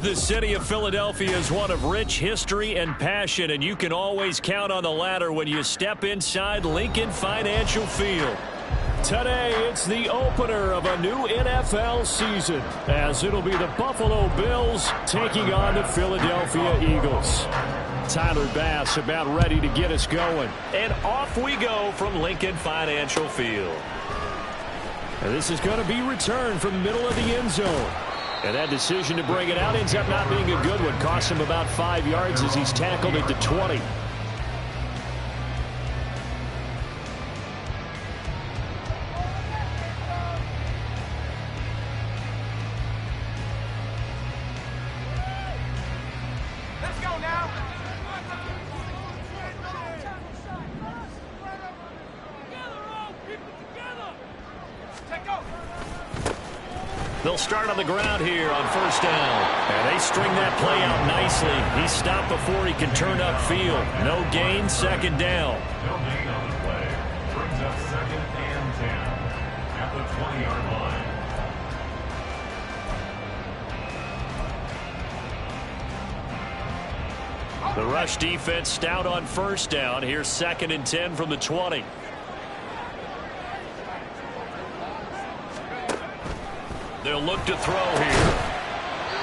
The city of Philadelphia is one of rich history and passion, and you can always count on the latter when you step inside Lincoln Financial Field. Today, it's the opener of a new NFL season, as it'll be the Buffalo Bills taking on the Philadelphia Eagles. Tyler Bass about ready to get us going. And off we go from Lincoln Financial Field. And this is going to be returned from the middle of the end zone. And that decision to bring it out ends up not being a good one. Costs him about 5 yards as he's tackled at the 20. Let's go now. Take off. They'll start on the ground here on first down. And they string that play out nicely. He's stopped before he can turn upfield. No gain, second down. No gain on the play. Brings up 2nd and 10 at the 20-yard line. The rush defense stout on first down. Here's 2nd and 10 from the 20. They'll look to throw here.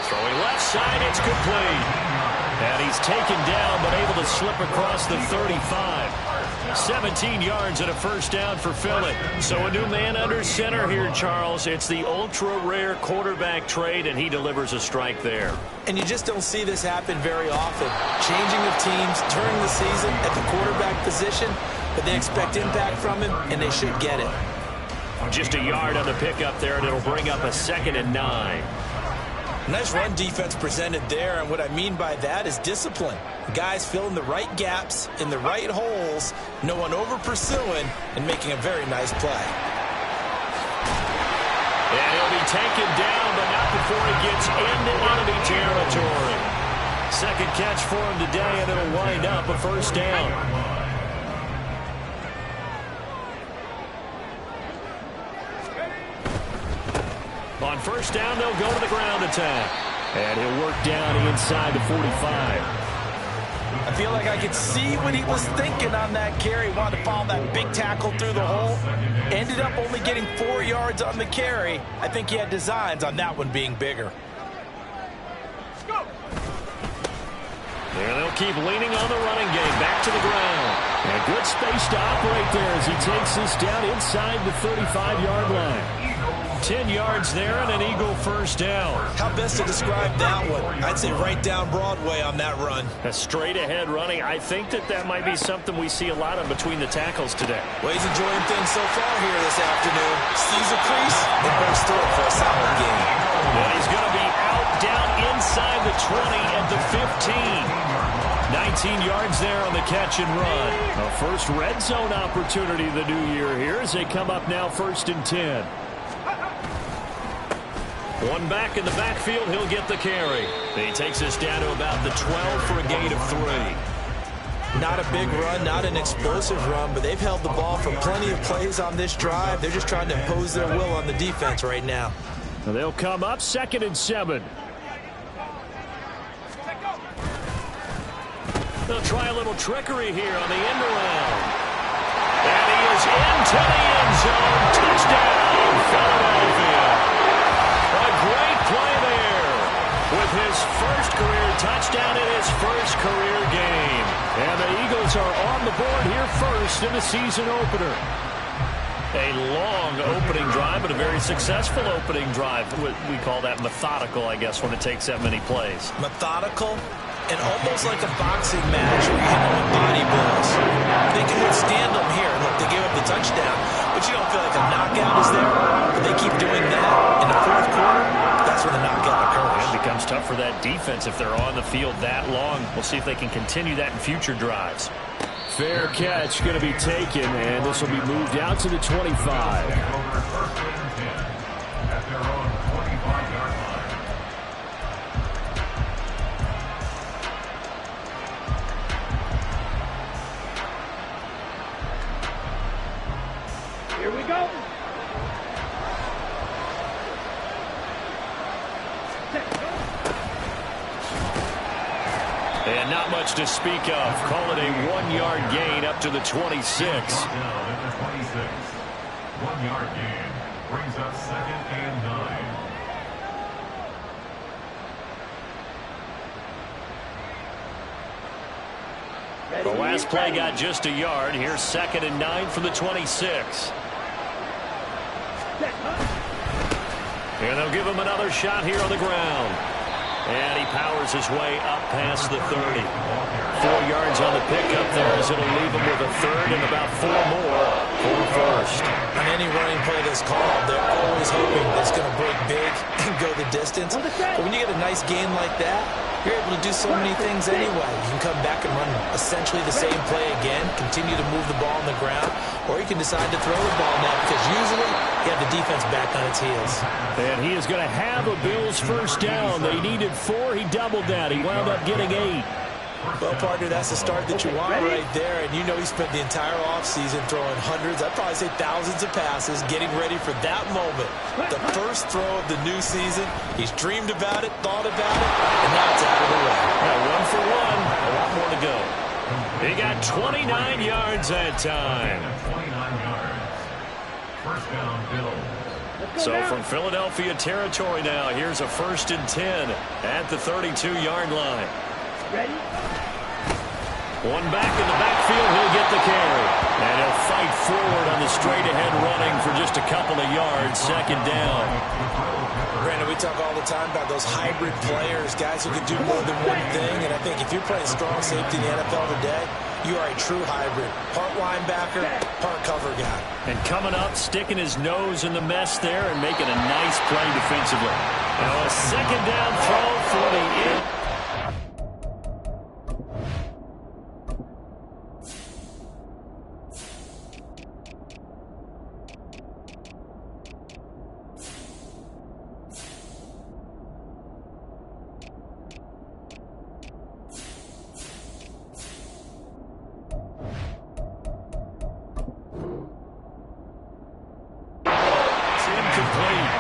Throwing left side, it's complete. And he's taken down, but able to slip across the 35. 17 yards and a first down for Philly. So a new man under center here, Charles. It's the ultra-rare quarterback trade, and he delivers a strike there. And you just don't see this happen very often. Changing of teams during the season at the quarterback position, but they expect impact from him, and they should get it. Just a yard on the pickup there, and it'll bring up a 2nd and 9. Nice run defense presented there, and what I mean by that is discipline. Guys filling the right gaps in the right holes, no one over-pursuing, and making a very nice play. And he'll be taken down, but not before he gets into enemy territory. Second catch for him today, and it'll wind up a first down. On first down, they'll go to the ground attack. And he'll work down inside the 45. I feel like I could see what he was thinking on that carry. Wanted to follow that big tackle through the hole. Ended up only getting 4 yards on the carry. I think he had designs on that one being bigger. And they'll keep leaning on the running game. Back to the ground. And good space to operate there as he takes this down inside the 35-yard line. 10 yards there and an Eagle first down. How best to describe that one? I'd say right down Broadway on that run. A straight ahead running. I think that might be something we see a lot of between the tackles today. Well, he's enjoying things so far here this afternoon. Sees a crease and bursts through it for a solid game. And he's going to be out down inside the 20 at the 15. 19 yards there on the catch and run. A first red zone opportunity the new year here as they come up now 1st and 10. One back in the backfield, he'll get the carry. He takes us down to about the 12 for a gain of 3. Not a big run, not an explosive run, but they've held the ball for plenty of plays on this drive. They're just trying to impose their will on the defense right now. And they'll come up 2nd and 7. They'll try a little trickery here on the end around. And he is into the end zone. Touchdown, Philadelphia. A great play there with his first career touchdown in his first career game. And the Eagles are on the board here first in the season opener. A long opening drive, but a very successful opening drive. We call that methodical, I guess, when it takes that many plays. Methodical and almost like a boxing match where you hit them with body blows. They can withstand them here. Look, they gave up the touchdown, but you don't feel like a knockout is there. But they keep doing that in the 4th quarter. That's when the knockout occurs. It becomes tough for that defense if they're on the field that long. We'll see if they can continue that in future drives. Fair catch going to be taken, and this will be moved out to the 25. First and 10 at their own 25-yard line. Here we go. And not much to speak of. Call it a 1-yard gain up to the 26. Down at the 26. 1-yard gain brings up second and 9. The last play got just a yard. Here's second and 9 from the 26. And they'll give him another shot here on the ground. And he powers his way up past the 30. 4 yards on the pickup there as it'll leave him with a third and about 4 more for first. On any running play that's called, they're always hoping it's going to break big and go the distance. But when you get a nice gain like that, you're able to do so many things anyway. You can come back and run essentially the same play again, continue to move the ball on the ground, or you can decide to throw the ball now because usually you have the defense back on its heels. And he is going to have a Bills first down. They needed 4. He doubled that. He wound up getting 8. Well, partner, that's the start that you want right there. And you know he spent the entire offseason throwing hundreds, I'd probably say thousands of passes, getting ready for that moment. The first throw of the new season. He's dreamed about it, thought about it, and now it's out of the way. Now 1 for 1. A lot more to go. He got 29 yards that time. 29 yards. First down, Bills. So from Philadelphia territory now, here's a 1st and 10 at the 32-yard line. Ready? One back in the backfield, he'll get the carry. And he'll fight forward on the straight-ahead running for just a couple of yards, second down. Brandon, we talk all the time about those hybrid players, guys who can do more than one thing. And I think if you're playing strong safety in the NFL today, you are a true hybrid. Part linebacker, part cover guy. And coming up, sticking his nose in the mess there and making a nice play defensively. Now a second down throw for the end.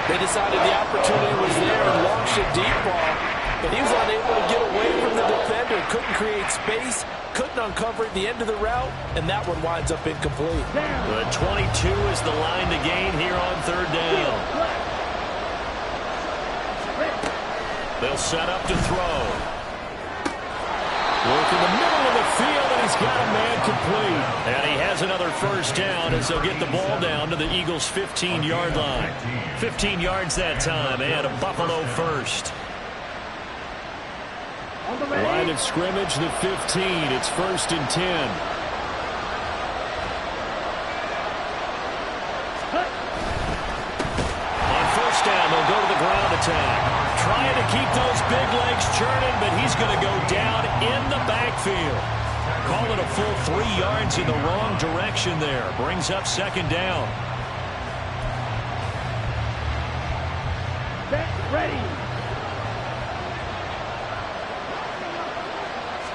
They decided the opportunity was there and launched a deep ball, but he was unable to get away from the defender, couldn't create space, couldn't uncover at the end of the route, and that one winds up incomplete. The 22 is the line to gain here on third down. They'll set up to throw. Work in the middle of the field, and he's got a man complete. And he has another first down as they'll get the ball down to the Eagles' 15-yard line. 15 yards that time, and a Buffalo first. Line of scrimmage, the 15. It's 1st and 10. On first down, they'll go to the ground attack. Trying to keep those big legs churning, but he's going to go down in the backfield. Call it a full 3 yards in the wrong direction there. Brings up second down. Ready.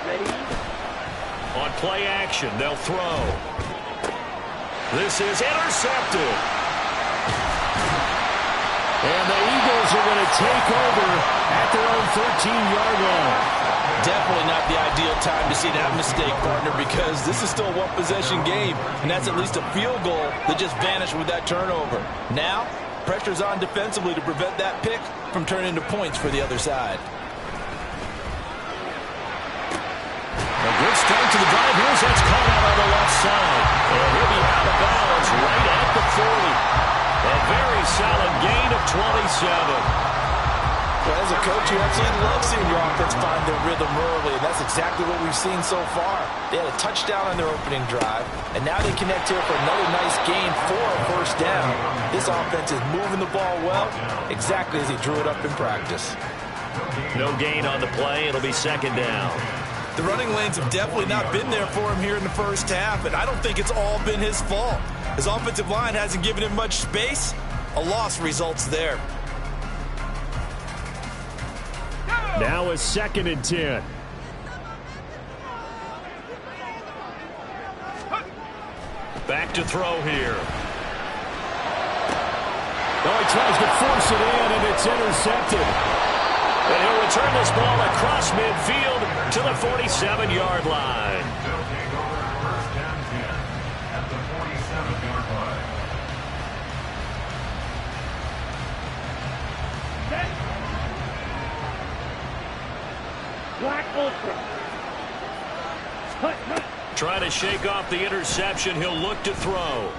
Ready. On play action, they'll throw. This is intercepted. And the Eagles are going to take over at their own 13-yard line. Definitely not the ideal time to see that mistake, partner, because this is still a one-possession game, and that's at least a field goal that just vanished with that turnover. Now, pressure's on defensively to prevent that pick from turning into points for the other side. A good start to the drive. Here's that's caught out on the left side. And he'll be out of bounds right at the 40. A very solid gain of 27. Well, as a coach, you absolutely love seeing your offense find their rhythm early, and that's exactly what we've seen so far. They had a touchdown on their opening drive, and now they connect here for another nice gain for a first down. This offense is moving the ball well, exactly as he drew it up in practice. No gain on the play. It'll be second down. The running lanes have definitely not been there for him here in the first half, and I don't think it's all been his fault. His offensive line hasn't given him much space. A loss results there. Now a 2nd and 10. Back to throw here. Oh, he tries to force it in, and it's intercepted. And he'll return this ball across midfield to the 47-yard line. They'll take over first and 10 at the 47-yard line. Black Ultra. Trying to shake off the interception. He'll look to throw.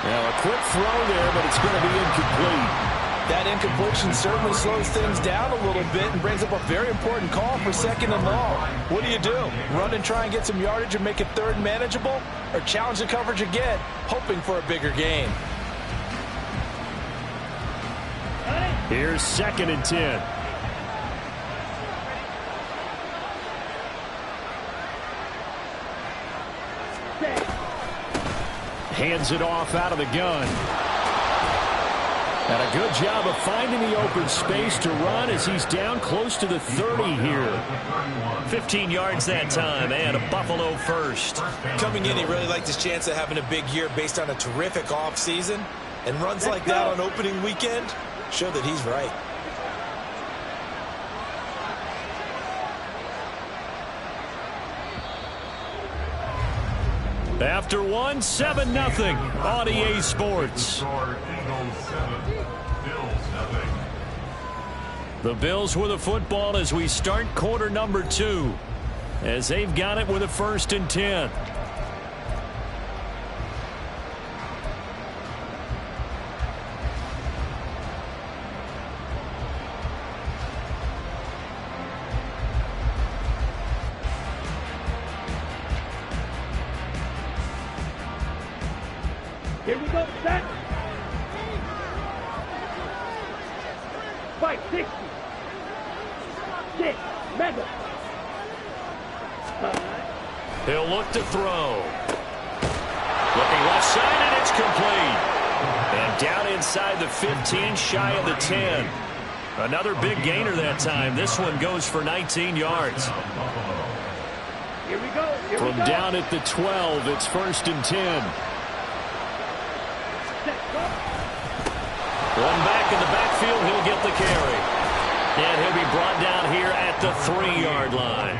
Now a quick throw there, but it's going to be incomplete. That incompletion certainly slows things down a little bit and brings up a very important call for 2nd and long. What do? Run and try and get some yardage and make it 3rd manageable? Or challenge the coverage again, hoping for a bigger gain? Here's 2nd and 10. Hands it off out of the gun. And a good job of finding the open space to run as he's down close to the 30 here. 15 yards that time, and a Buffalo first. Coming in, he really liked his chance of having a big year based on a terrific offseason. And runs like that on opening weekend show that he's right. After 7-0 on EA Sports. Score Eagles 7, Bills 0. The Bills with a football as we start quarter number 2. As they've got it with a 1st and 10. Here we go, set. Fight 60. 6. Mega. He'll look to throw. Looking left side, and it's complete. And down inside the 15, shy of the 10. Another big gainer that time. This one goes for 19 yards. Here we go. From down at the 12, it's 1st and 10. One back in the backfield, he'll get the carry. And he'll be brought down here at the 3-yard line.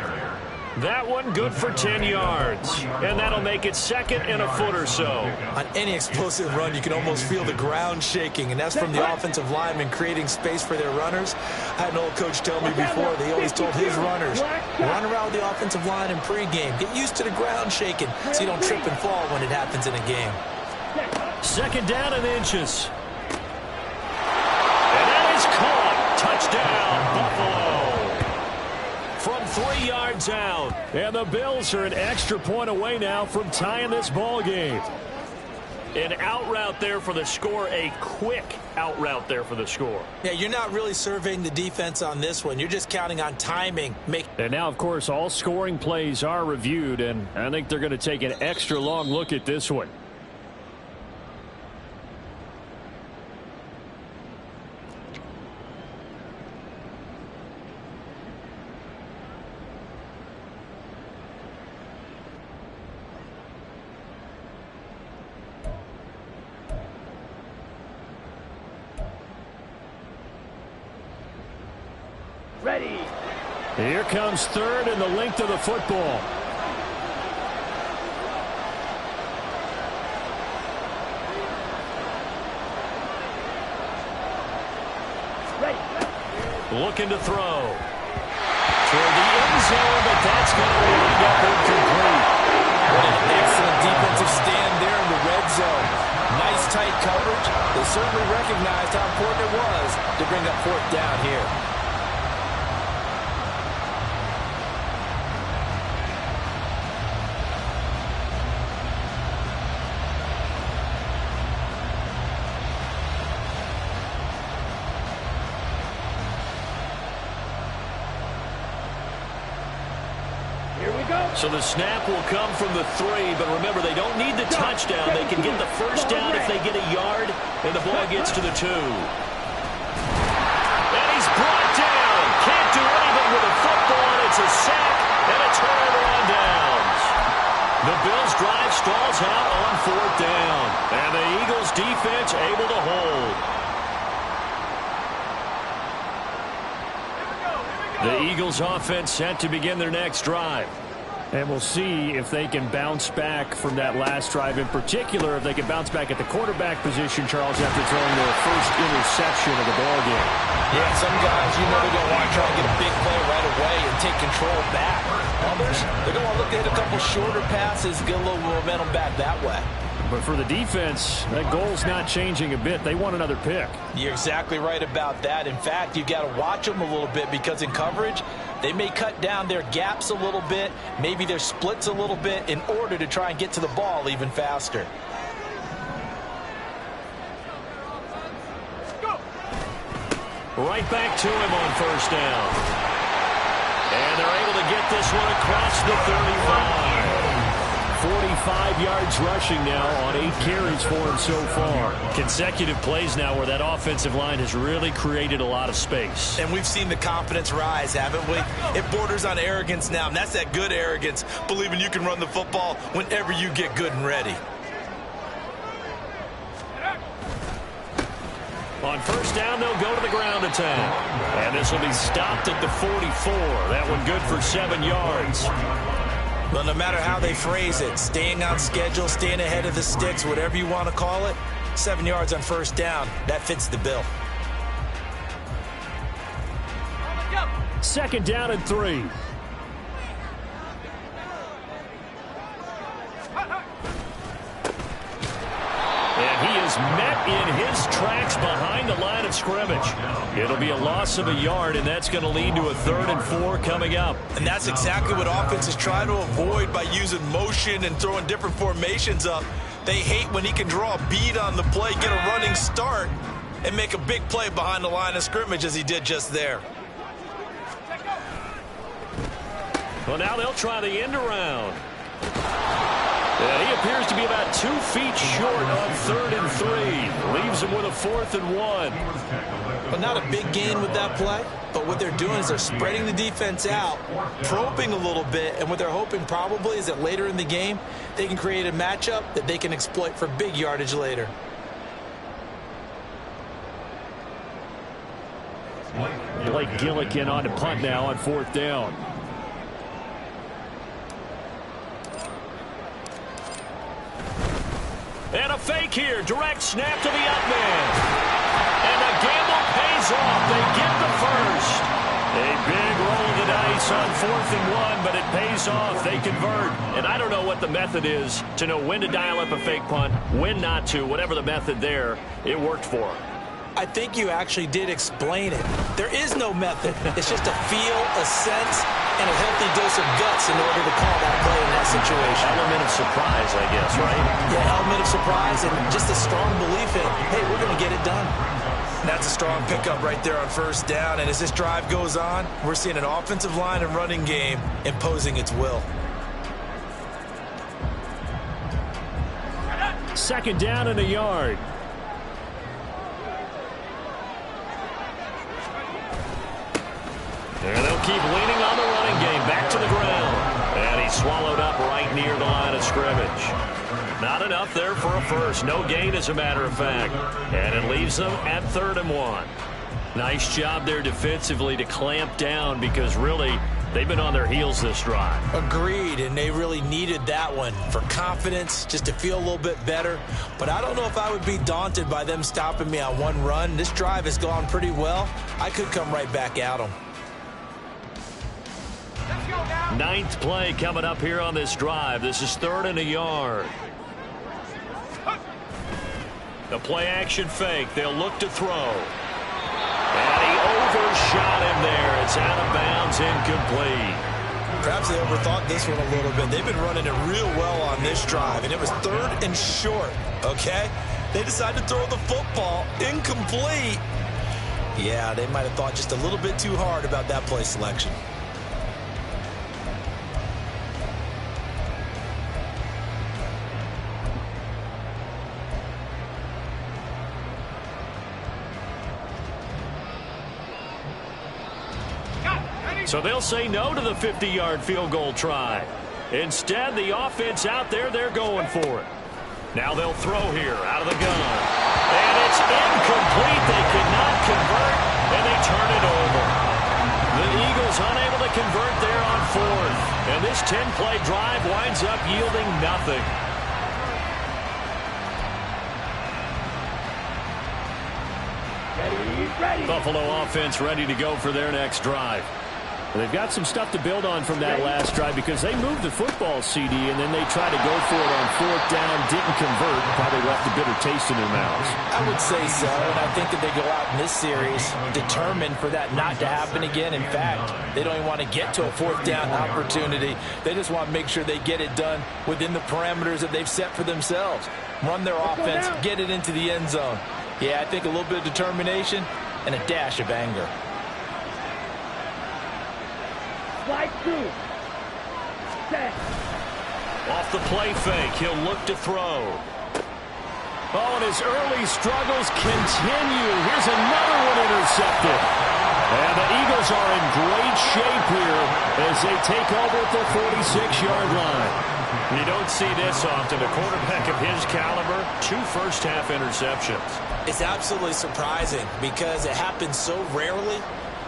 That one good for 10 yards. And that'll make it 2nd and a foot or so. On any explosive run, you can almost feel the ground shaking, and that's from the offensive linemen creating space for their runners. I had an old coach tell me before, they always told his runners, run around the offensive line in pregame. Get used to the ground shaking so you don't trip and fall when it happens in a game. 2nd down and inches. And that is caught. Touchdown, Buffalo. From 3 yards out. And the Bills are an extra point away now from tying this ball game. An out route there for the score, a quick out route there for the score. Yeah, you're not really surveying the defense on this one. You're just counting on timing. And now, of course, all scoring plays are reviewed, and I think they're going to take an extra long look at this one. Ready. Here comes 3rd and the length of the football. Ready. Looking to throw. Toward the end zone, but that's going to wind up incomplete. What an excellent defensive stand there in the red zone. Nice tight coverage. They certainly recognized how important it was to bring up 4th down here. So the snap will come from the 3, but remember, they don't need the touchdown. They can get the first down if they get a yard, and the ball gets to the 2. And he's brought down. Can't do anything with a football. It's a sack and a turnover on downs. The Bills' drive stalls out on 4th down, and the Eagles' defense able to hold. The Eagles' offense set to begin their next drive. And we'll see if they can bounce back from that last drive. In particular, if they can bounce back at the quarterback position, Charles, after throwing their first interception of the ballgame. Yeah, some guys, they're going to want to try to get a big play right away and take control back. Others, they're going to look to hit a couple shorter passes, get a little momentum back that way. But for the defense, that goal's not changing a bit. They want another pick. You're exactly right about that. In fact, you've got to watch them a little bit because in coverage, they may cut down their gaps a little bit, maybe their splits a little bit in order to try and get to the ball even faster. Right back to him on 1st down. And they're able to get this one across the 35. 45 yards rushing now on 8 carries for him so far. Consecutive plays now where that offensive line has really created a lot of space. And we've seen the confidence rise, haven't we? It borders on arrogance now, and that's that good arrogance, believing you can run the football whenever you get good and ready. On 1st down, they'll go to the ground attack. And this will be stopped at the 44. That one good for 7 yards. Well, no matter how they phrase it, staying on schedule, staying ahead of the sticks, whatever you want to call it, 7 yards on 1st down, that fits the bill. 2nd down and 3. And he is met in his tracks behind the line of scrimmage. It'll be a loss of a yard, and that's going to lead to a 3rd and 4 coming up. And that's exactly what offenses try to avoid by using motion and throwing different formations up. They hate when he can draw a bead on the play, get a running start, and make a big play behind the line of scrimmage as he did just there. Well, now they'll try the end around. And he appears to be about 2 feet short on 3rd and 3. Leaves him with a 4th and 1. Well, not a big gain with that play, but what they're doing is they're spreading the defense out, probing a little bit, and what they're hoping probably is that later in the game, they can create a matchup that they can exploit for big yardage later. Blake Gillikin on to punt now on 4th down. And a fake here. Direct snap to the up man. And the gamble pays off. They get the first. A big roll of the dice on 4th and 1, but it pays off. They convert. And I don't know what the method is to know when to dial up a fake punt, when not to. Whatever the method there, it worked for them. I think you actually did explain it. There is no method. It's just a feel, a sense, and a healthy dose of guts in order to call that play in that situation. Element of surprise, I guess, right? Yeah, element of surprise and just a strong belief in, hey, we're going to get it done. That's a strong pickup right there on 1st down. And as this drive goes on, we're seeing an offensive line and running game imposing its will. 2nd down and a yard. And they'll keep leaning on the running game. Back to the ground. And he's swallowed up right near the line of scrimmage. Not enough there for a first. No gain, as a matter of fact. And it leaves them at 3rd and 1. Nice job there defensively to clamp down because really they've been on their heels this drive. Agreed, and they really needed that one for confidence, just to feel a little bit better. But I don't know if I would be daunted by them stopping me on one run. This drive has gone pretty well. I could come right back at them. 9th play coming up here on this drive. This is 3rd and a yard. The play action fake. They'll look to throw. And he overshot him there. It's out of bounds, incomplete. Perhaps they overthought this one a little bit. They've been running it real well on this drive, and it was 3rd and short, okay? They decided to throw the football incomplete. Yeah, they might have thought just a little bit too hard about that play selection. So they'll say no to the 50-yard field goal try. Instead, the offense out there, they're going for it. Now they'll throw here out of the gun. And it's incomplete. They could not convert, and they turn it over. The Eagles unable to convert there on fourth. And this 10-play drive winds up yielding nothing. Ready. Buffalo offense ready to go for their next drive. They've got some stuff to build on from that last drive because they moved the football, CD, and then they tried to go for it on fourth down, didn't convert, and probably left a bitter taste in their mouths. I would say so, and I think that they go out in this series determined for that not to happen again. In fact, they don't even want to get to a fourth down opportunity. They just want to make sure they get it done within the parameters that they've set for themselves. Run their offense, get it into the end zone. Yeah, I think a little bit of determination and a dash of anger. Slide two. Set. Off the play fake, he'll look to throw. Oh, and his early struggles continue. Here's another one intercepted. And the Eagles are in great shape here as they take over at the 46-yard line. You don't see this often. A quarterback of his caliber, 2 first-half interceptions. It's absolutely surprising because it happens so rarely.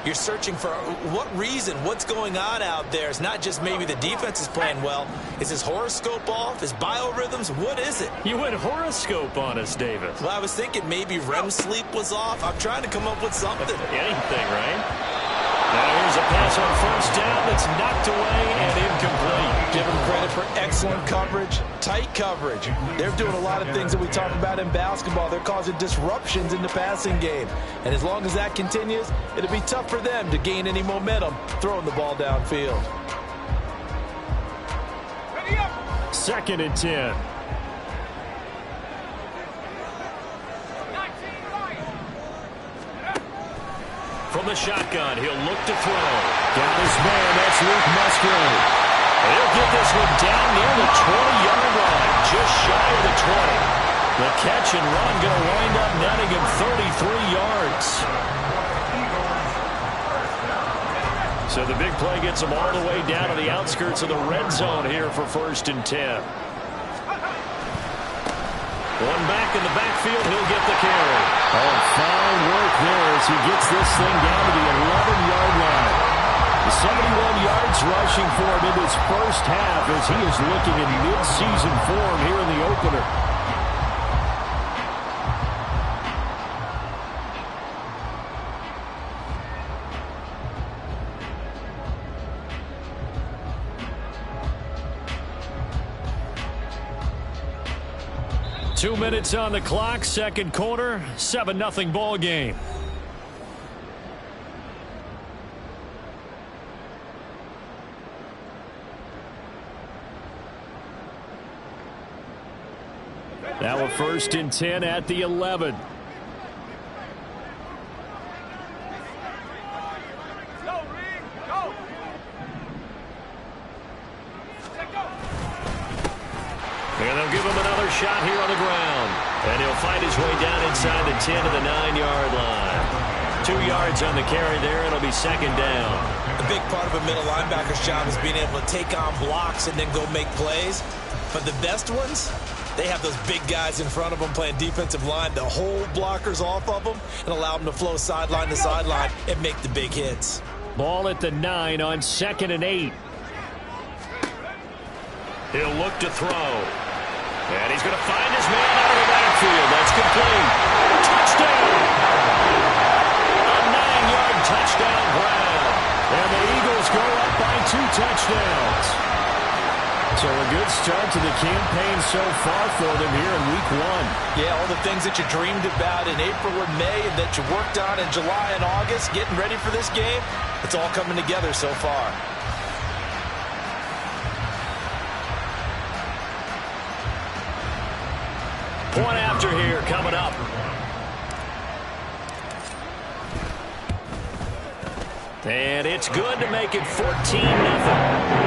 You're searching for what reason, what's going on out there. It's not just maybe the defense is playing well. Is his horoscope off? His biorhythms? What is it? You went horoscope on us, Davis. Well, I was thinking maybe REM sleep was off. I'm trying to come up with something. Anything, right? Now here's a pass on first down that's knocked away and incomplete. Give him credit for excellent coverage, tight coverage. They're doing a lot of things that we talk about in basketball. They're causing disruptions in the passing game. And as long as that continues, it'll be tough for them to gain any momentum throwing the ball downfield. 2nd and 10. From the shotgun, he'll look to throw. Got his man, that's Luke Musgrave. He'll get this one down near the 20-yard line, just shy of the 20. The catch and run going to wind up netting him 33 yards. So the big play gets him all the way down to the outskirts of the red zone here for 1st and 10. One back in the backfield, he'll get the carry. Oh, fine work there as he gets this thing down to the 11-yard line. The 71 yards rushing for him in his first half as he is looking in mid-season form here in the opener. Two minutes on the clock, second quarter, 7-0 ball game. Now a 1st and 10 at the 11. And they'll give him another shot here on the ground. And he'll fight his way down inside the 10 to the 9-yard line. 2 yards on the carry there. It'll be 2nd down. A big part of a middle linebacker's job is being able to take on blocks and then go make plays. But the best ones, they have those big guys in front of them playing defensive line to hold blockers off of them and allow them to flow sideline to sideline and make the big hits. Ball at the 9 on 2nd and 8. He'll look to throw. And he's going to find his man out of the backfield. That's complete. Touchdown! A 9-yard touchdown Brown. And the Eagles go up by 2 touchdowns. So a good start to the campaign so far for them here in week 1. Yeah, all the things that you dreamed about in April and May and that you worked on in July and August, getting ready for this game, it's all coming together so far. Point after here coming up. And it's good to make it 14-0.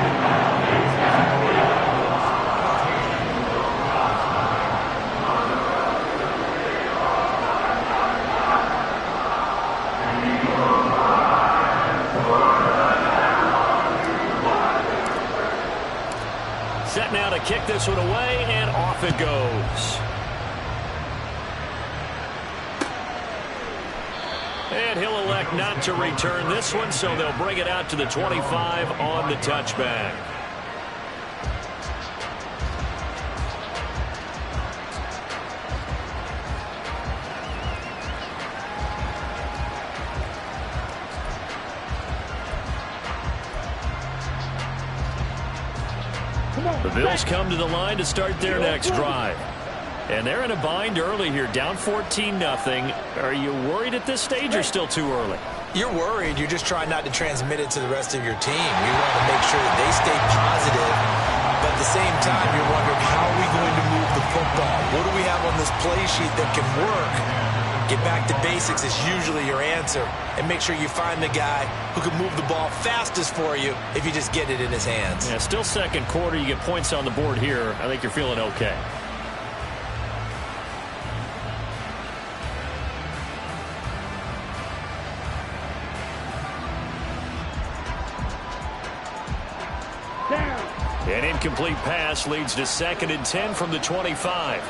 And he'll elect not to return this one, so they'll bring it out to the 25 on the touchback. The Bills come to the line to start their next drive. And they're in a bind early here, down 14-0. Are you worried at this stage or still too early? You're worried. You're just trying not to transmit it to the rest of your team. You want to make sure that they stay positive. But at the same time, you're wondering, how are we going to move the football? What do we have on this play sheet that can work? Get back to basics is usually your answer. And make sure you find the guy who can move the ball fastest for you if you just get it in his hands. Yeah, still second quarter. You get points on the board here. I think you're feeling okay. An incomplete pass leads to 2nd and 10 from the 25.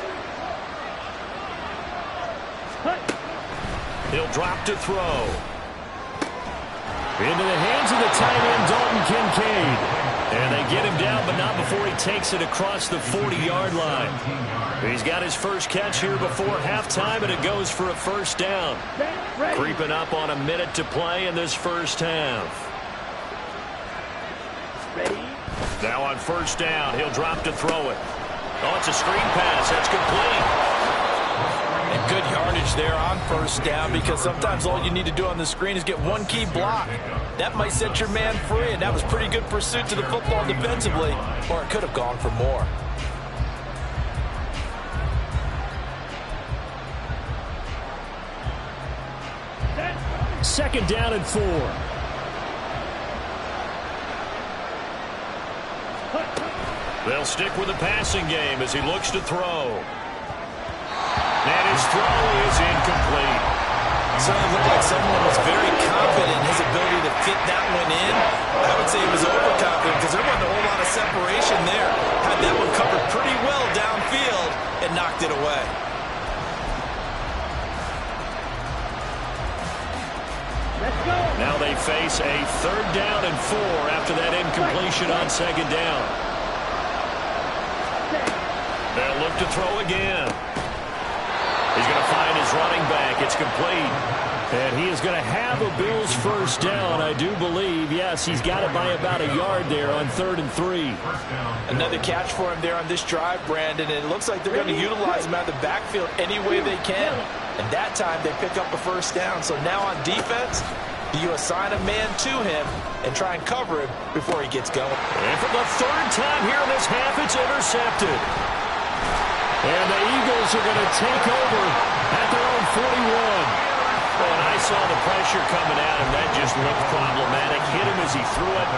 He'll drop to throw. Into the hands of the tight end, Dalton Kincaid. And they get him down, but not before he takes it across the 40-yard line. He's got his first catch here before halftime, and it goes for a first down. Creeping up on a minute to play in this first half. Now on first down, he'll drop to throw it. Oh, it's a screen pass. That's complete. And good yardage there on first down, because sometimes all you need to do on the screen is get one key block. That might set your man free, and that was pretty good pursuit to the football defensively, or it could have gone for more. Second down and 4. They'll stick with the passing game as he looks to throw. And his throw is incomplete. Certainly looked like someone was very confident in his ability to fit that one in. I would say he was overconfident because there wasn't a whole lot of separation there. Had that one covered pretty well downfield and knocked it away. Now they face a 3rd down and 4 after that incompletion on 2nd down. They'll look to throw again. He's going to find his running back. It's complete. And he is going to have a Bills first down, I do believe. Yes, he's got it by about a yard there on 3rd and 3. Another catch for him there on this drive, Brandon. And it looks like they're going to utilize him out of the backfield any way they can. And that time they pick up a first down. So now on defense, do you assign a man to him and try and cover him before he gets going? And for the 3rd time here in this half, it's intercepted. And the Eagles are going to take over at their own 41. Well, and I saw the pressure coming at him. That just looked problematic. Hit him as he threw it,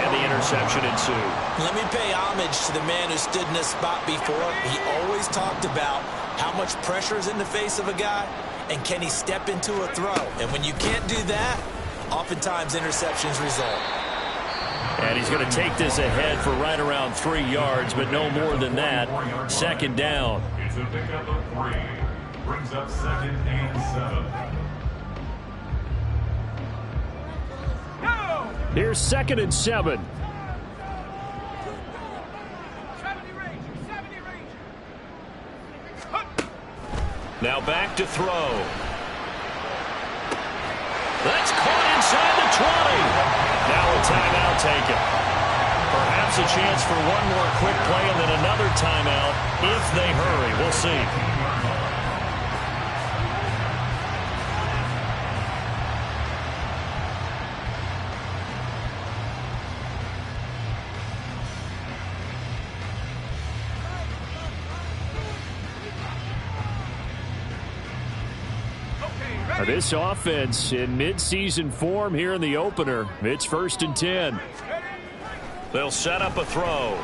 and the interception ensued. Let me pay homage to the man who stood in this spot before. He always talked about how much pressure is in the face of a guy, and can he step into a throw. And when you can't do that, oftentimes interceptions result. And he's going to take this ahead for right around 3 yards, but no more than that. 2nd down. It's a pickup of 3. Brings up 2nd and 7. Here's 2nd and 7. Now back to throw. That's caught inside the 20. Now a timeout taken. Perhaps a chance for one more quick play and then another timeout if they hurry. We'll see. This offense in midseason form here in the opener. It's 1st and 10. They'll set up a throw. All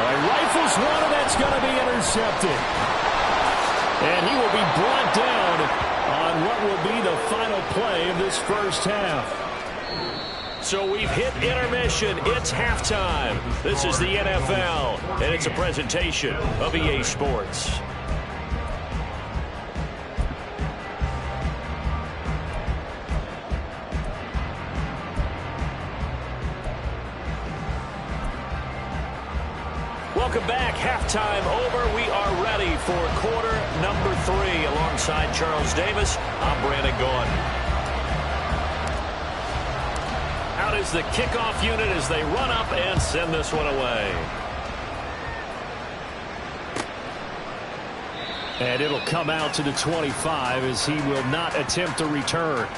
right, rifles one, and that's going to be intercepted. And he will be brought down on what will be the final play of this first half. So we've hit intermission. It's halftime. This is the NFL, and it's a presentation of EA Sports. Welcome back. Halftime over. We are ready for quarter number 3. Alongside Charles Davis, I'm Brandon Gaudin. Out is the kickoff unit as they run up and send this one away. And it'll come out to the 25 as he will not attempt a return.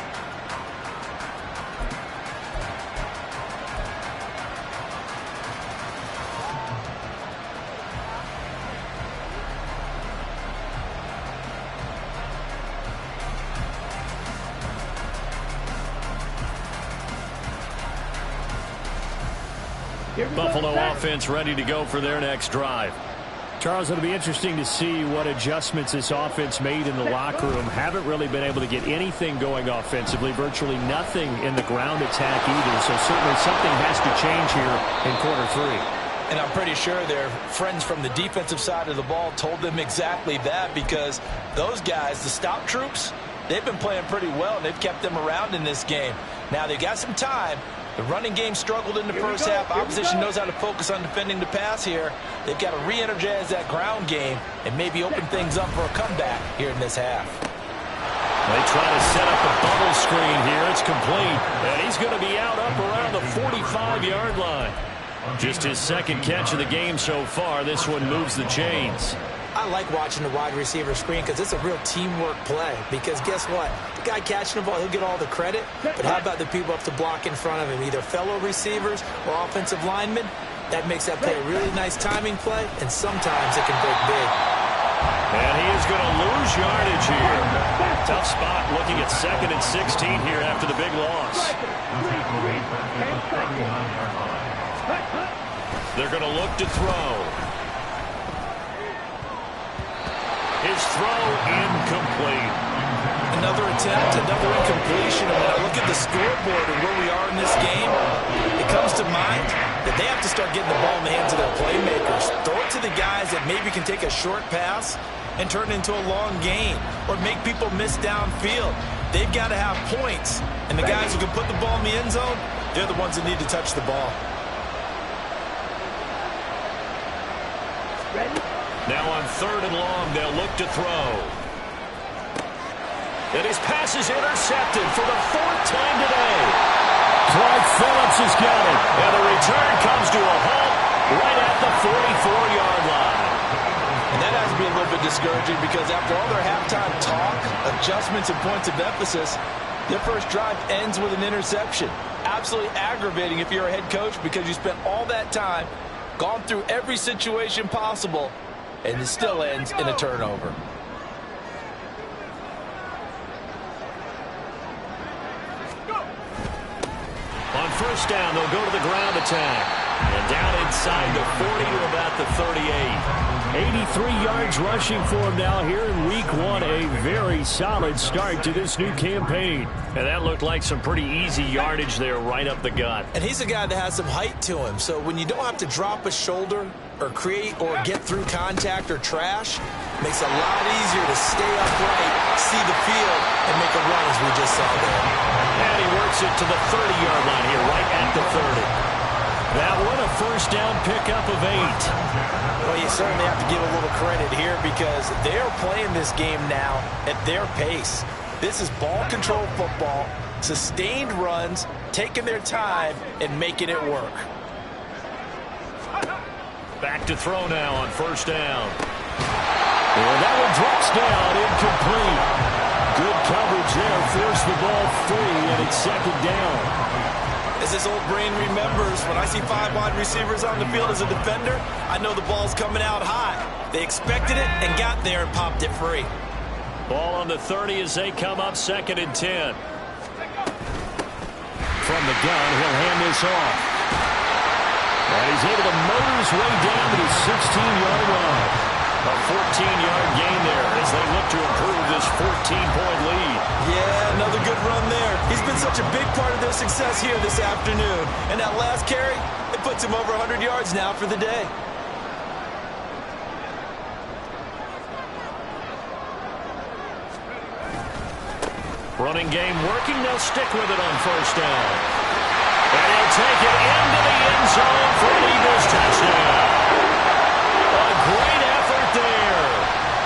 Buffalo offense ready to go for their next drive. Charles, it'll be interesting to see what adjustments this offense made in the locker room. Haven't really been able to get anything going offensively, virtually nothing in the ground attack either. So certainly something has to change here in quarter 3. And I'm pretty sure their friends from the defensive side of the ball told them exactly that, because those guys, the stop troops, they've been playing pretty well, and they've kept them around in this game. Now, they've got some time. The running game struggled in the first half. Opposition knows how to focus on defending the pass here. They've got to re-energize that ground game and maybe open things up for a comeback here in this half. They try to set up a bubble screen here. It's complete. And he's going to be out up around the 45-yard line. Just his second catch of the game so far. This one moves the chains. I like watching the wide receiver screen because it's a real teamwork play. Because guess what? The guy catching the ball, he'll get all the credit. But how about the people up to block in front of him, either fellow receivers or offensive linemen? That makes that play a really nice timing play, and sometimes it can break big. And he is going to lose yardage here. Tough spot looking at 2nd and 16 here after the big loss. They're going to look to throw. His throw incomplete. Another attempt, another incompletion. And when I look at the scoreboard and where we are in this game, it comes to mind that they have to start getting the ball in the hands of their playmakers. Throw it to the guys that maybe can take a short pass and turn it into a long gain, or make people miss downfield. They've got to have points. And the guys who can put the ball in the end zone, they're the ones that need to touch the ball. Now on 3rd and long, they'll look to throw. And his pass is intercepted for the 4th time today. Clark Phillips has got it. And the return comes to a halt right at the 44-yard line. And that has to be a little bit discouraging, because after all their halftime talk, adjustments, and points of emphasis, their first drive ends with an interception. Absolutely aggravating if you're a head coach, because you spent all that time, gone through every situation possible, and it still ends in a turnover. On 1st down, they'll go to the ground attack. And down inside the 40 to about the 38. 83 yards rushing for him now here in week 1. A very solid start to this new campaign. And that looked like some pretty easy yardage there right up the gut. And he's a guy that has some height to him. So when you don't have to drop a shoulder or create or get through contact or trash, makes it a lot easier to stay upright, see the field, and make a run, as we just saw there. And he works it to the 30-yard line here, right at the 30. That one a 1st down pickup of 8. Well, you certainly have to give a little credit here, because they're playing this game now at their pace. This is ball control football, sustained runs, taking their time and making it work. Back to throw now on 1st down. And that one drops down, incomplete. Good coverage there, forced the ball free, and it's 2nd down. As this old brain remembers, when I see 5 wide receivers on the field as a defender, I know the ball's coming out high. They expected it and got there and popped it free. Ball on the 30 as they come up 2nd and 10. From the gun, he'll hand this off. And he's able to motor his way down to the 16-yard line. A 14-yard gain there as they look to improve this 14-point lead. Yeah, another good run there. He's been such a big part of their success here this afternoon. And that last carry, it puts him over 100 yards now for the day. Running game working. They'll stick with it on 1st down. And he'll take it into the end zone for an Eagles touchdown. A great effort there.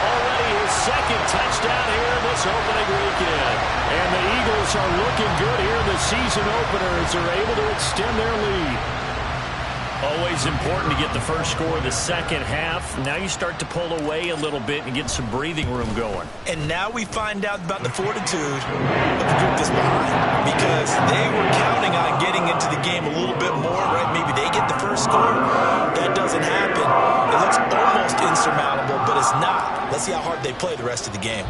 Already his second touchdown here in this opening weekend. And the Eagles are looking good here in the season opener as they're able to extend their lead. Always important to get the first score of the second half. Now you start to pull away a little bit and get some breathing room going. And now we find out about the fortitude of the group that's behind, because they were counting on getting into the game a little bit more, right? Maybe they get the first score. That doesn't happen. It looks almost insurmountable, but it's not. Let's see how hard they play the rest of the game.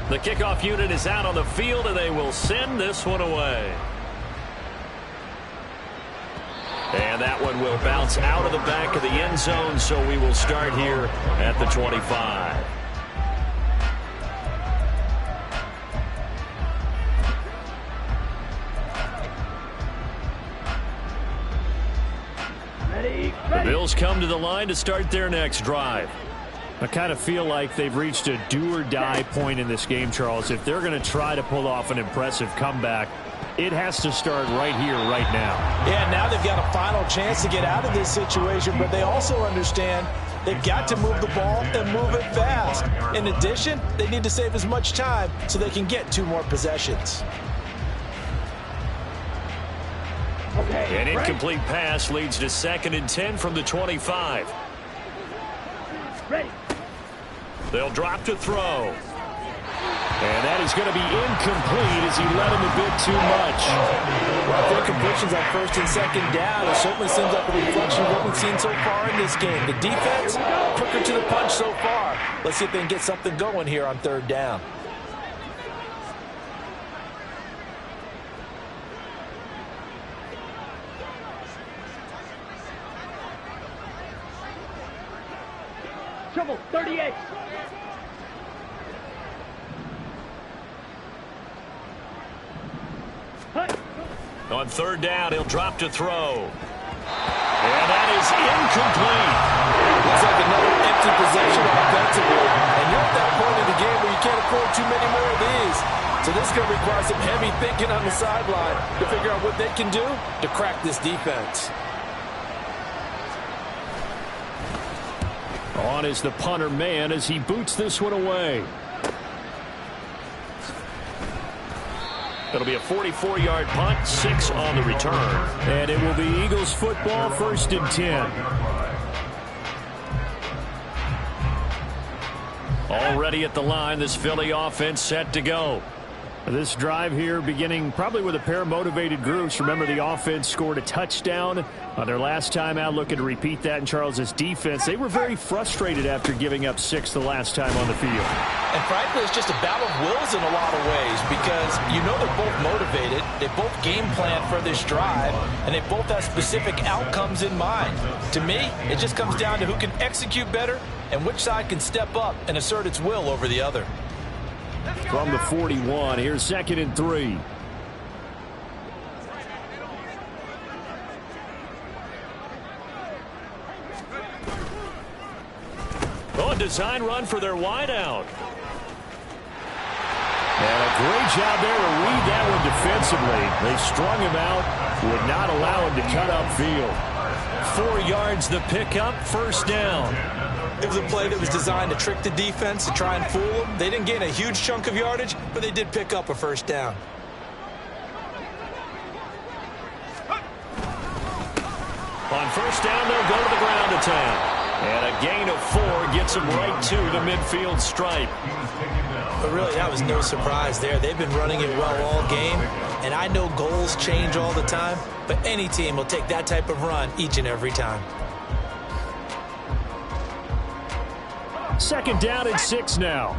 The kickoff unit is out on the field, and they will send this one away. And that one will bounce out of the back of the end zone, so we will start here at the 25. The Bills come to the line to start their next drive. I kind of feel like they've reached a do-or-die point in this game, Charles. If they're going to try to pull off an impressive comeback, it has to start right here, right now. Yeah, now they've got a final chance to get out of this situation, but they also understand they've got to move the ball and move it fast. In addition, they need to save as much time so they can get 2 more possessions. An incomplete pass leads to 2nd and 10 from the 25. Ready. They'll drop to throw. And that is going to be incomplete as he led him a bit too much. Well, their completions on 1st and 2nd down, it certainly seems like a reflection of what we've seen so far in this game. The defense, quicker to the punch so far. Let's see if they can get something going here on 3rd down. Trouble, 38. On 3rd down, he'll drop to throw. And that is incomplete. Looks like another empty possession offensively. And you're at that point in the game where you can't afford too many more of these. So this is going to require some heavy thinking on the sideline to figure out what they can do to crack this defense. On is the punter man as he boots this one away. It'll be a 44-yard punt, 6 on the return. And it will be Eagles football, 1st and 10. Already at the line, this Philly offense set to go. This drive here beginning probably with a pair of motivated groups. Remember, the offense scored a touchdown on their last time out, looking to repeat that in Charles' defense. They were very frustrated after giving up 6 the last time on the field. And frankly, it's just a battle of wills in a lot of ways, because you know they're both motivated, they both game plan for this drive, and they both have specific outcomes in mind. To me, it just comes down to who can execute better and which side can step up and assert its will over the other. From the 41, here's 2nd and 3. Oh, a design run for their wideout. And a great job there to read that one defensively. They strung him out, would not allow him to cut upfield. 4 yards the pickup, 1st down. It was a play that was designed to trick the defense, to try and fool them. They didn't gain a huge chunk of yardage, but they did pick up a 1st down. On 1st down, they'll go to the ground attack. And a gain of 4 gets them right to the midfield stripe. But really, that was no surprise there. They've been running it well all game. And I know goals change all the time, but any team will take that type of run each and every time. 2nd down and 6 now.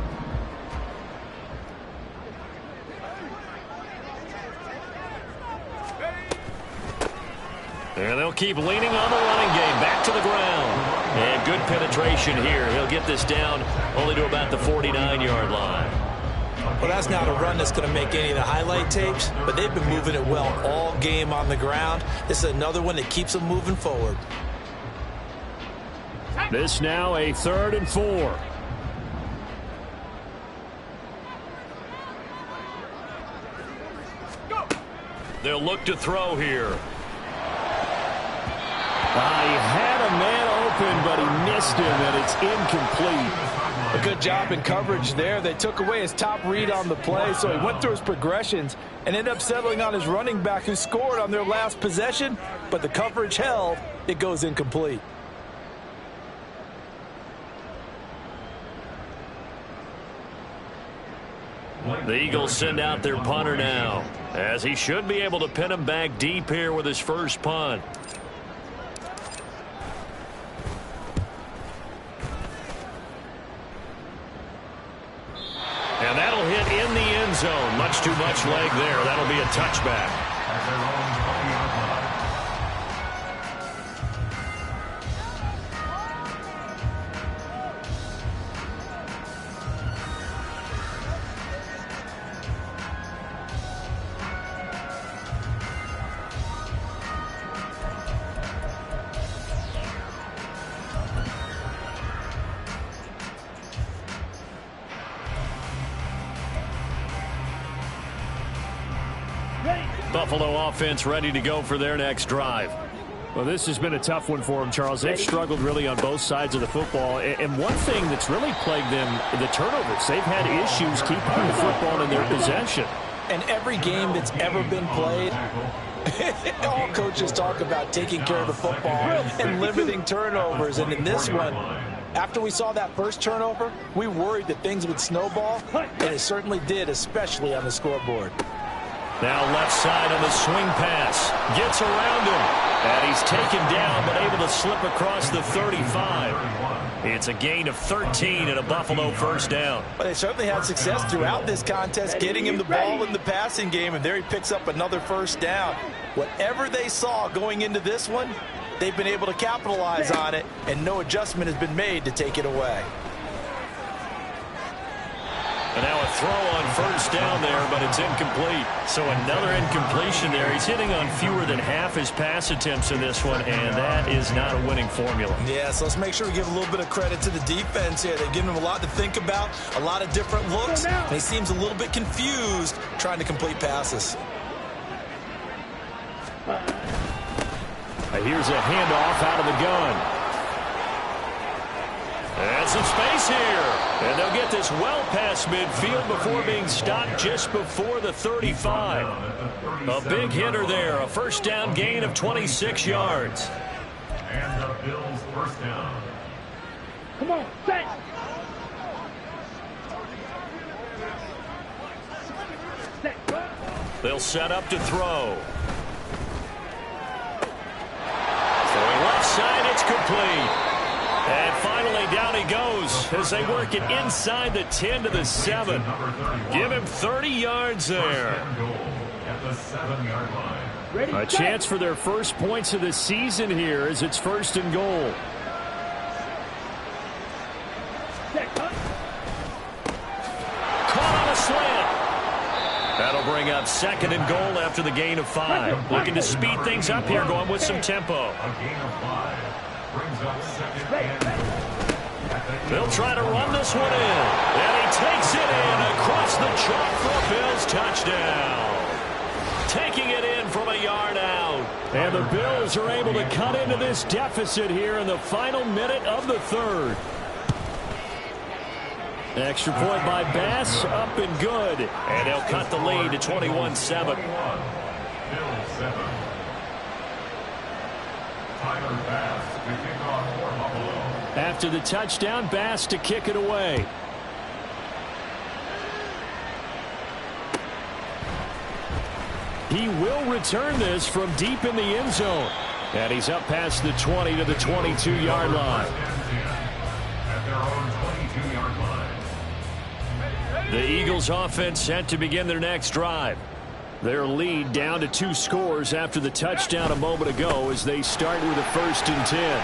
And they'll keep leaning on the running game. Back to the ground. And good penetration here. He'll get this down only to about the 49-yard line. Well, that's not a run that's going to make any of the highlight tapes, but they've been moving it well all game on the ground. This is another one that keeps them moving forward. This now a 3rd and 4. They'll look to throw here. He had a man open, but he missed him, and it's incomplete. A good job in coverage there. They took away his top read on the play, so he went through his progressions and ended up settling on his running back who scored on their last possession, but the coverage held. It goes incomplete. The Eagles send out their punter now, as he should be able to pin him back deep here with his first punt. And that'll hit in the end zone. Much too much leg there. That'll be a touchback. At their own 20-yard line. Buffalo offense ready to go for their next drive. Well, this has been a tough one for them, Charles. They've struggled really on both sides of the football. And one thing that's really plagued them, the turnovers. They've had issues keeping the football in their possession. And every game that's ever been played, all coaches talk about taking care of the football and limiting turnovers. And in this one, after we saw that first turnover, we worried that things would snowball, and it certainly did, especially on the scoreboard. Now left side on the swing pass. Gets around him. And he's taken down, but able to slip across the 35. It's a gain of 13 and a Buffalo first down. Well, they certainly had success throughout this contest, getting him the ball in the passing game, and there he picks up another first down. Whatever they saw going into this one, they've been able to capitalize on it, and no adjustment has been made to take it away. And now a throw on first down there, but it's incomplete. So another incompletion there. He's hitting on fewer than half his pass attempts in this one, and that is not a winning formula. Yeah, so let's make sure we give a little bit of credit to the defense here. They've given him a lot to think about, a lot of different looks, and he seems a little bit confused trying to complete passes. Here's a handoff out of the gun. And some space here. And they'll get this well past midfield before being stopped just before the 35. A big hitter there. A first down gain of 26 yards. And the Bills first down. Come on, set. Set, go. They'll set up to throw. Throwing left side, it's complete. And finally, down he goes as they work it inside the 10 to the 7. Give him 30 yards there. At the 7-yard line. A chance for their first points of the season here as it's first and goal. Caught on a slant. That'll bring up second and goal after the gain of 5. Looking to speed things up here, going with some tempo. A gain of 5. Brings up second and They'll try to run this one in. And he takes it in across the chalk for a Bills touchdown. Taking it in from a yard out. And the Bills are able to cut into this deficit here in the final minute of the third. Extra point by Bass, up and good. And they'll cut the lead to 21-7. Bills 7. Tyler Bass to kick off for Buffalo. After the touchdown, Bass to kick it away. He will return this from deep in the end zone. And he's up past the 20 to the 22-yard line. At their own 22-yard line. The Eagles offense set to begin their next drive. Their lead down to 2 scores after the touchdown a moment ago as they start with a first and 10.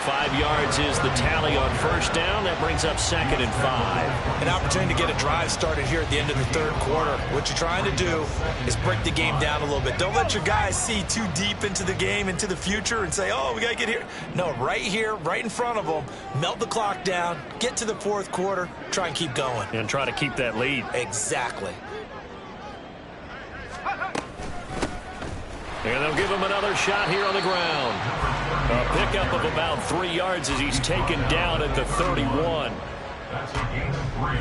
5 yards is the tally on first down. That brings up second and 5. An opportunity to get a drive started here at the end of the third quarter. What you're trying to do is break the game down a little bit. Don't let your guys see too deep into the game, into the future, and say, oh, we got to get here. No, right here, right in front of them, melt the clock down, get to the fourth quarter, try and keep going. And try to keep that lead. Exactly. And they'll give him another shot here on the ground. A pickup of about 3 yards as he's taken down at the 31. That's a gain of 3.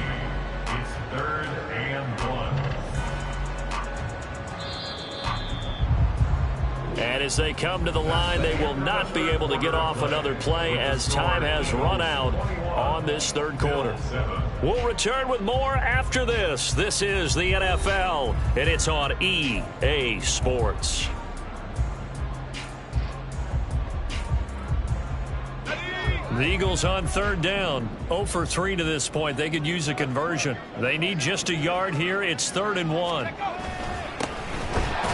It's 3rd and 1. And as they come to the line, they will not be able to get off another play as time has run out on this third quarter. We'll return with more after this. This is the NFL, and it's on EA Sports. The Eagles on third down, 0 for 3 to this point. They could use a conversion. They need just a yard here. It's 3rd and 1.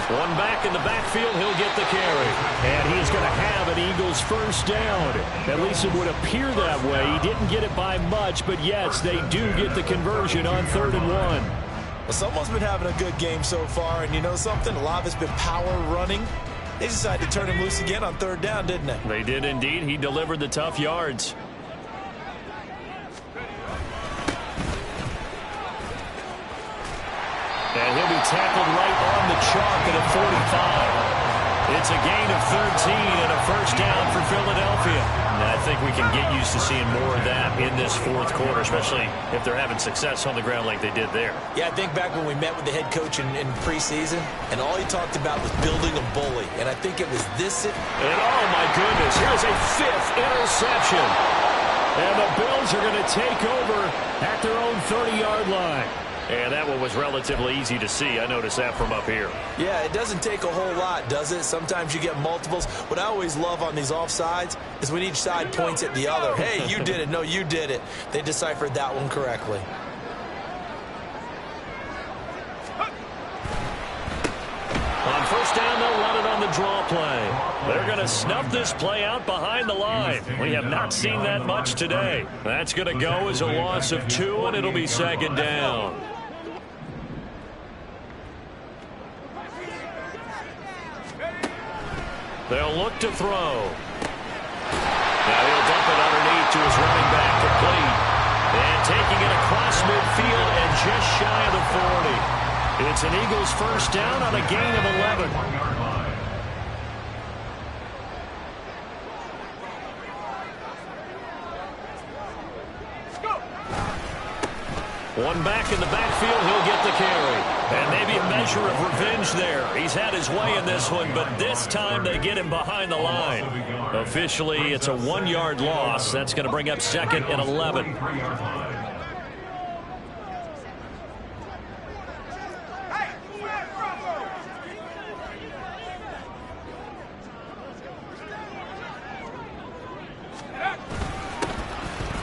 One back in the backfield, he'll get the carry. And he's going to have an Eagles first down. At least it would appear that way. He didn't get it by much, but yes, they do get the conversion on 3rd and 1. Well, someone's been having a good game so far, and you know something? A lot of it's been power running. They decided to turn him loose again on 3rd down, didn't they? They did indeed. He delivered the tough yards. And he'll be tackled right on the chalk at a 45. It's a gain of 13 and a first down for Philadelphia. And I think we can get used to seeing more of that in this fourth quarter, especially if they're having success on the ground like they did there. Yeah, I think back when we met with the head coach in preseason, and all he talked about was building a bully. And I think it was this. And oh, my goodness, here's a 5th interception. And the Bills are going to take over at their own 30-yard line. And that one was relatively easy to see. I noticed that from up here. Yeah, it doesn't take a whole lot, does it? Sometimes you get multiples. What I always love on these offsides is when each side points at the other. Hey, you did it. No, you did it. They deciphered that one correctly. On first down, they'll run it on the draw play. They're going to snuff this play out behind the line. We have not seen that much today. That's going to go as a loss of 2, and it'll be 2nd down. They'll look to throw. Now he'll dump it underneath to his running back, complete. And taking it across midfield and just shy of the 40. It's an Eagles first down on a gain of 11. One back in the backfield, he'll get the carry. And maybe a measure of revenge there. He's had his way in this one, but this time they get him behind the line. Officially, it's a 1-yard loss. That's going to bring up 2nd and 11.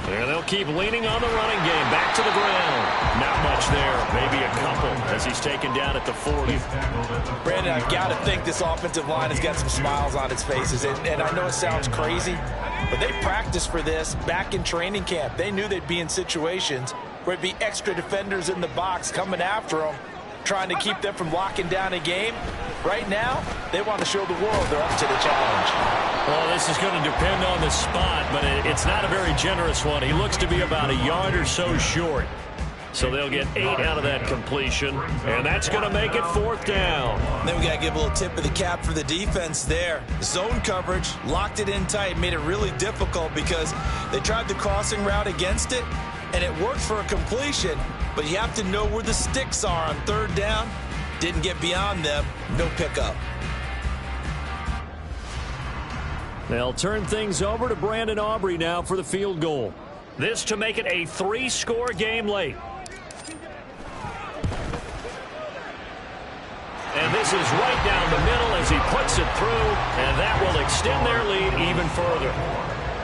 And they'll keep leaning on the running game. Back to the ground. Not much there. Maybe a couple as he's taken down at the 40. Brandon, I've got to think this offensive line has got some smiles on its faces. And I know it sounds crazy, but they practiced for this back in training camp. They knew they'd be in situations where it'd be extra defenders in the box coming after them, trying to keep them from locking down a game. Right now, they want to show the world they're up to the challenge. Well, this is going to depend on the spot, but it's not a very generous one. He looks to be about a yard or so short. So they'll get 8 out of that completion, and that's going to make it 4th down. Then we got to give a little tip of the cap for the defense there. Zone coverage, locked it in tight, made it really difficult because they tried the crossing route against it, and it worked for a completion, but you have to know where the sticks are on 3rd down. Didn't get beyond them, no pickup. They'll turn things over to Brandon Aubrey now for the field goal. This to make it a 3-score game late. And this is right down the middle as he puts it through, and that will extend their lead even further.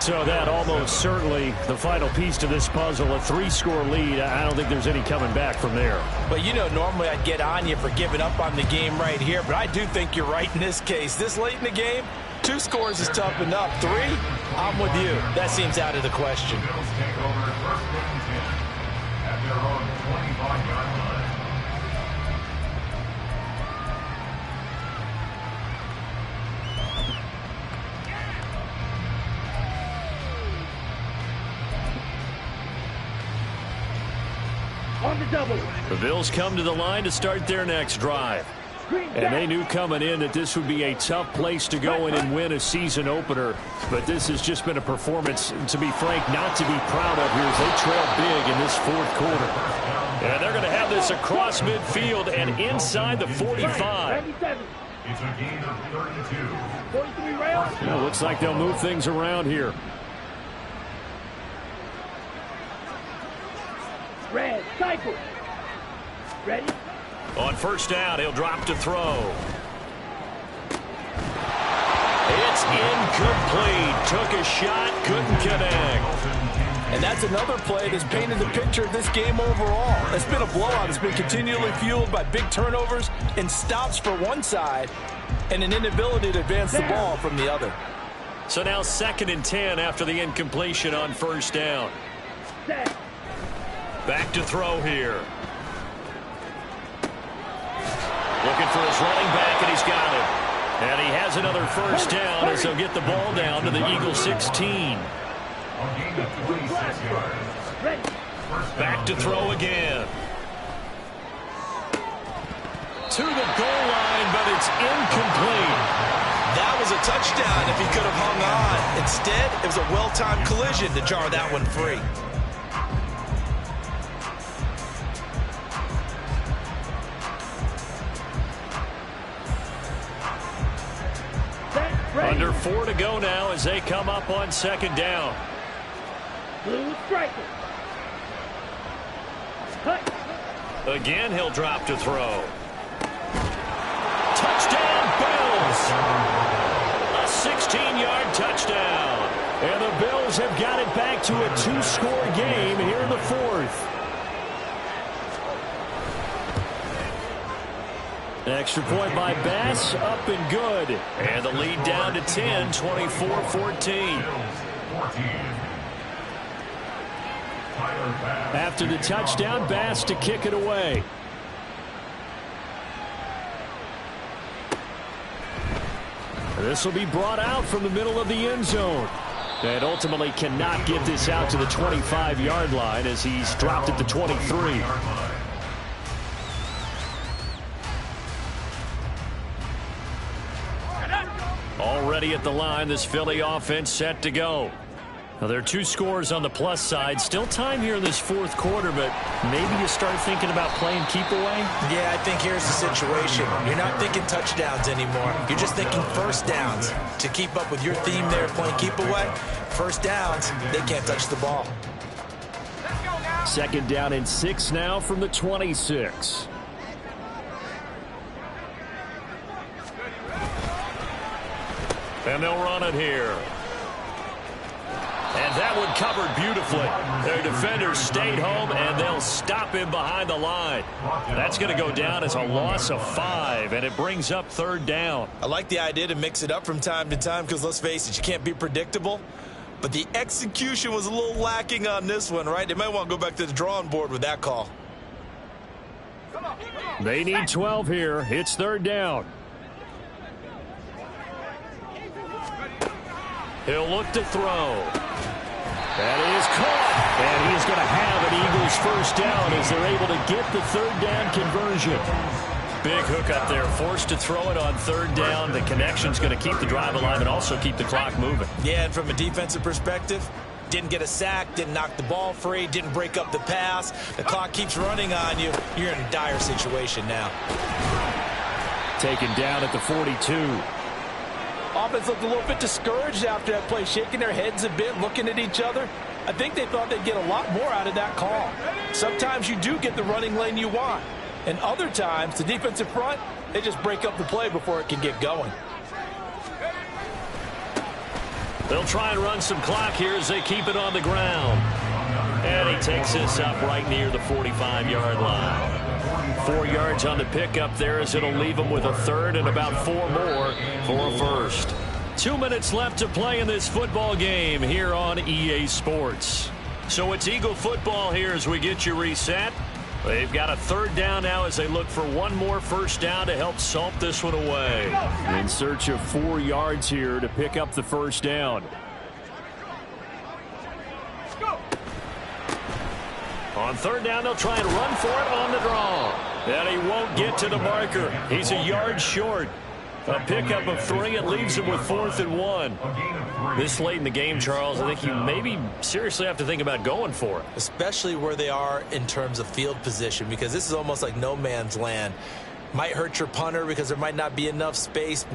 So that almost certainly the final piece to this puzzle, a 3-score lead. I don't think there's any coming back from there. But you know, normally I'd get on you for giving up on the game right here, but I do think you're right in this case. This late in the game, 2 scores is tough enough. 3, I'm with you. That seems out of the question. Bills take over 1st and 10 at their own 25-yard line. On the double. The Bills come to the line to start their next drive. And they knew coming in that this would be a tough place to go in and win a season opener. But this has just been a performance, to be frank, not to be proud of here as they trail big in this fourth quarter. And they're going to have this across midfield and inside the 45. It's a gain of 32. 43 rounds. Well, looks like they'll move things around here. Red, cycle. Ready? On first down, he'll drop to throw. It's incomplete. Took a shot, couldn't connect. And that's another play that's painted the picture of this game overall. It's been a blowout. It's been continually fueled by big turnovers and stops for one side and an inability to advance the ball from the other. So now 2nd and 10 after the incompletion on first down. Set. Back to throw here. Looking for his running back, and he's got it. And he has another first down as they'll get the ball down to the Eagles 16. Back to throw again. To the goal line, but it's incomplete. That was a touchdown if he could have hung on. Instead, it was a well-timed collision to jar that one free. Under 4 to go now as they come up on 2nd down. Blue striker. Cut. Again, he'll drop to throw. Touchdown, Bills! A 16-yard touchdown. And the Bills have got it back to a 2-score game here in the 4th. Extra point by Bass, up and good. And the lead down to 10, 24-14. After the touchdown, Bass to kick it away. This will be brought out from the middle of the end zone. And ultimately cannot get this out to the 25-yard line as he's dropped at the 23. Already at the line, this Philly offense set to go. Now, there are 2 scores on the plus side. Still time here in this 4th quarter, but maybe you start thinking about playing keep away? Yeah, I think here's the situation. You're not thinking touchdowns anymore. You're just thinking first downs. To keep up with your theme there, playing keep away, first downs, they can't touch the ball. 2nd down and 6 now from the 26. And they'll run it here. And that one covered beautifully. Their defenders stayed home, and they'll stop him behind the line. That's going to go down as a loss of 5, and it brings up 3rd down. I like the idea to mix it up from time to time because, let's face it, you can't be predictable. But the execution was a little lacking on this one, right? They might want to go back to the drawing board with that call. They need 12 here. It's 3rd down. He'll look to throw. That is caught. And he's going to have an Eagles first down as they're able to get the 3rd down conversion. Big hook up there. Forced to throw it on 3rd down. The connection's going to keep the drive alive and also keep the clock moving. Yeah, and from a defensive perspective, didn't get a sack, didn't knock the ball free, didn't break up the pass. The clock keeps running on you. You're in a dire situation now. Taken down at the 42. Offense looked a little bit discouraged after that play, shaking their heads a bit, looking at each other. I think they thought they'd get a lot more out of that call. Sometimes you do get the running lane you want. And other times, the defensive front, they just break up the play before it can get going. They'll try and run some clock here as they keep it on the ground. And he takes this up right near the 45-yard line. 4 yards on the pickup there as it'll leave them with a 3rd and about 4 more for a first. 2 minutes left to play in this football game here on EA Sports. So it's Eagle football here as we get you reset. They've got a 3rd down now as they look for 1 more first down to help salt this one away. In search of 4 yards here to pick up the first down. On 3rd down, they'll try and run for it on the draw. And he won't get to the marker. He's a yard short. A pickup of 3. It leaves him with 4th and 1. This late in the game, Charles, I think you maybe seriously have to think about going for it. Especially where they are in terms of field position, because this is almost like no man's land. Might hurt your punter because there might not be enough space.